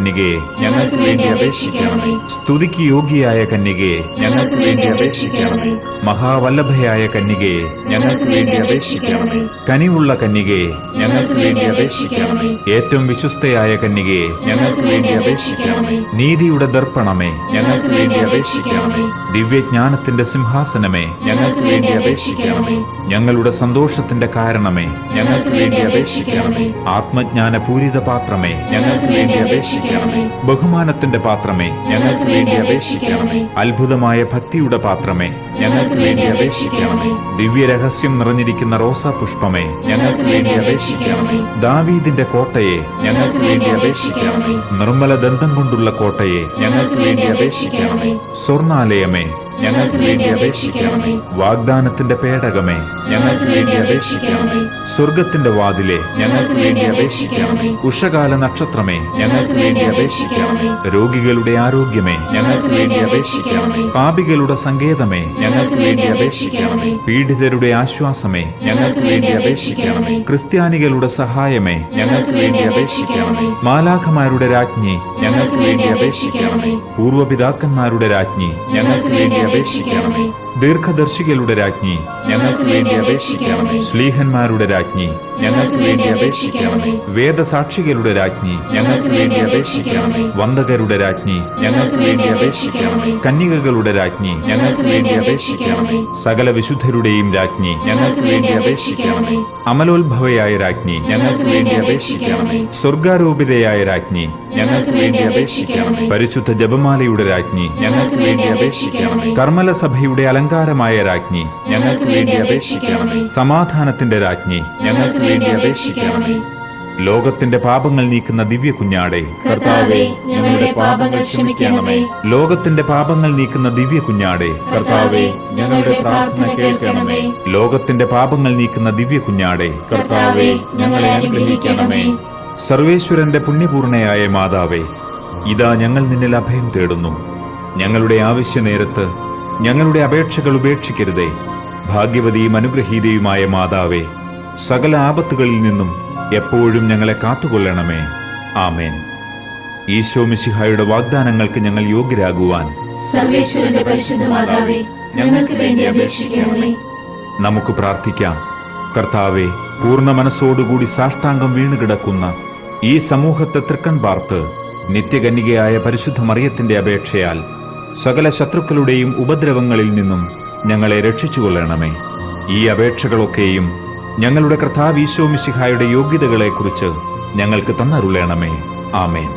കന്യകേ, ഞങ്ങൾക്ക് വേണ്ടി അപേക്ഷിക്കണമേ. സ്തുതിക്ക് യോഗ്യയായ കന്യകേ, ഞങ്ങൾക്ക് വേണ്ടി അപേക്ഷിക്കണമേ. മഹാവല്ലഭയായ കന്യകേ, ഞങ്ങൾക്ക് വേണ്ടി അപേക്ഷിക്കണമേ. കനിവുള്ള കന്യകേ, ഞങ്ങൾക്ക് വേണ്ടി അപേക്ഷിക്കണമേ. ഏറ്റവും വിശ്വസ്തയായ കന്യകേ, ഞങ്ങൾക്ക് വേണ്ടി അപേക്ഷിക്കണമേ. നീതിയുടെ ദർപ്പണമേ, ഞങ്ങൾക്ക് വേണ്ടി അപേക്ഷിക്കണമേ. ദിവ്യജ്ഞാനത്തിന്റെ സിംഹാസനമേ, ഞങ്ങൾക്ക് വേണ്ടി അപേക്ഷിക്കണമേ. ഞങ്ങളുടെ സന്തോഷത്തിന്റെ കാരണമേ, ഞങ്ങൾക്ക് വേണ്ടി അപേക്ഷിക്കണമേ. ആത്മജ്ഞാന പൂരിത പാത്രമേ, ഞങ്ങൾക്ക് വേണ്ടി അപേക്ഷിക്കണമേ. ബഹുമാനത്തിന്റെ പാത്രമേ, ഞങ്ങൾക്ക് വേണ്ടി അപേക്ഷിക്കണമേ. അത്ഭുതമായ ഭക്തിയുടെ പാത്രമേ, ഞങ്ങൾക്ക് വേണ്ടി അപേക്ഷിക്കണമേ. ദിവ്യരഹസ്യം നിറഞ്ഞിരിക്കുന്ന റോസാ പുഷ്പമേ, ഞങ്ങൾക്ക് വേണ്ടി അപേക്ഷിക്കണമേ. ദാവീദിന്റെ കോട്ടയെ, ഞങ്ങൾക്ക് വേണ്ടി അപേക്ഷിക്കണമേ. നിർമ്മല ദന്തം കൊണ്ടുള്ള കോട്ടയെ, ഞങ്ങൾക്ക് വേണ്ടി അപേക്ഷിക്കണമേ. സ്വർണാലയമേ, ഞങ്ങൾക്ക് വേണ്ടി അപേക്ഷിക്കണമേ. വാഗ്ദാനത്തിന്റെ പേടകമേ, ഞങ്ങൾക്ക് വേണ്ടി അപേക്ഷിക്കണമേ. സ്വർഗത്തിന്റെ വാതിലെ, ഞങ്ങൾക്ക് വേണ്ടി അപേക്ഷിക്കണമേ. ഉഷകാല നക്ഷത്രമേ, ഞങ്ങൾക്ക് വേണ്ടി അപേക്ഷിക്കണമേ. രോഗികളുടെ ആരോഗ്യമേ, ഞങ്ങൾക്ക് വേണ്ടി അപേക്ഷിക്കണമേ. പാപികളുടെ സങ്കേതമേ, ഞങ്ങൾക്ക് വേണ്ടി അപേക്ഷിക്കണമേ. പീഡിതരുടെ ആശ്വാസമേ, ഞങ്ങൾക്ക് വേണ്ടി അപേക്ഷിക്കണമേ. ക്രിസ്ത്യാനികളുടെ സഹായമേ, ഞങ്ങൾക്ക് വേണ്ടി അപേക്ഷിക്കണമേ. മാലാഖമാരുടെ രാജ്ഞി, ഞങ്ങൾക്ക് വേണ്ടി അപേക്ഷിക്കണമേ. പൂർവപിതാക്കന്മാരുടെ രാജ്ഞി, ഞങ്ങൾക്ക് വേണ്ടി അപേക്ഷിക്കണമേ. ദീർഘദർശികളുടെ രാജ്ഞി, ഞങ്ങൾക്ക് വേണ്ടി അപേക്ഷിക്കണമേ. ശ്ലീഹന്മാരുടെ രാജ്ഞി, ഞങ്ങൾക്ക് വേണ്ടി അപേക്ഷിക്കണമേ. വേദസാക്ഷികളുടെ രാജ്ഞി, ഞങ്ങൾക്ക് വേണ്ടി അപേക്ഷിക്കണമേ. വന്ദകരുടെ രാജ്ഞി, ഞങ്ങൾക്ക് വേണ്ടി അപേക്ഷിക്കണമേ. കന്യകകളുടെ രാജ്ഞി, ഞങ്ങൾക്ക് വേണ്ടി അപേക്ഷിക്കണമേ. സകല വിശുദ്ധരുടെയും രാജ്ഞി, ഞങ്ങൾക്ക് വേണ്ടി അപേക്ഷിക്കണമേ. അമലോത്ഭവയായ രാജ്ഞി, ഞങ്ങൾക്ക് വേണ്ടി അപേക്ഷിക്കണമേ. സ്വർഗാരോപിതയായ രാജ്ഞി, ഞങ്ങൾക്ക് വേണ്ടി അപേക്ഷിക്കണമേ. പരിശുദ്ധ ജപമാലയുടെ രാജ്ഞി, ഞങ്ങൾക്ക് വേണ്ടി അപേക്ഷിക്കണമേ. കർമ്മല സഭയുടെ അലങ്കാരമായ രാജ്ഞി, ഞങ്ങൾക്ക് വേണ്ടി അപേക്ഷിക്കണമേ. സമാധാനത്തിന്റെ രാജ്ഞി, ഞങ്ങൾക്ക് വേണ്ടി അപേക്ഷിക്കണമേ. ലോകത്തിന്റെ പാപങ്ങൾ നീക്കുന്ന ദിവ്യ കുഞ്ഞാടെ, കർത്താവേ, ഞങ്ങളുടെ പാപങ്ങൾ ക്ഷമിക്കണമേ. ലോകത്തിന്റെ പാപങ്ങൾ നീക്കുന്ന ദിവ്യ കുഞ്ഞാടെ, കർത്താവേ, ഞങ്ങളുടെ പ്രാർത്ഥന കേൾക്കണമേ. ലോകത്തിന്റെ പാപങ്ങൾ നീക്കുന്ന ദിവ്യ കുഞ്ഞാടെ, കർത്താവേ, ഞങ്ങളെ അനുഗ്രഹിക്കണമേ. സർവേശ്വരന്റെ പുണ്യപൂർണയായ മാതാവേ, ഇതാ ഞങ്ങൾ നിന്നിൽ അഭയം തേടുന്നു. ഞങ്ങളുടെ ആവശ്യ നേരത്ത് ഞങ്ങളുടെ അപേക്ഷകൾ ഉപേക്ഷിക്കരുതേ. ഭാഗ്യവതിയും അനുഗ്രഹീതയുമായ മാതാവേ, സകല ആപത്തുകളിൽ നിന്നും എപ്പോഴും ഞങ്ങളെ കാത്തുകൊള്ളണമേ. ആമേൻ. ഈശോ മിശിഹായുടെ വാഗ്ദാനങ്ങൾക്ക് ഞങ്ങൾ യോഗ്യരാകുവാൻ സർവേശ്വരന്റെ പരിശുദ്ധ മാതാവേ, ഞങ്ങൾക്ക് വേണ്ടി അപേക്ഷിക്കണമേ. നമുക്ക് പ്രാർത്ഥിക്കാം. കർത്താവെ, പൂർണ്ണ മനസ്സോടുകൂടി സാഷ്ടാംഗം വീണുകിടക്കുന്ന ഈ സമൂഹത്തെ തൃക്കൺ പാർത്ത് നിത്യകന്യകയായ പരിശുദ്ധ മറിയത്തിന്റെ അപേക്ഷയാൽ സകല ശത്രുക്കളുടെയും ഉപദ്രവങ്ങളിൽ നിന്നും ഞങ്ങളെ രക്ഷിച്ചുകൊള്ളണമേ. ഈ അപേക്ഷകളൊക്കെയും ഞങ്ങളുടെ കർത്താവ് ഈശോ മിശിഹായുടെ യോഗ്യതകളെക്കുറിച്ച് ഞങ്ങൾക്ക് തന്നരുളണമേ. ആമേൻ.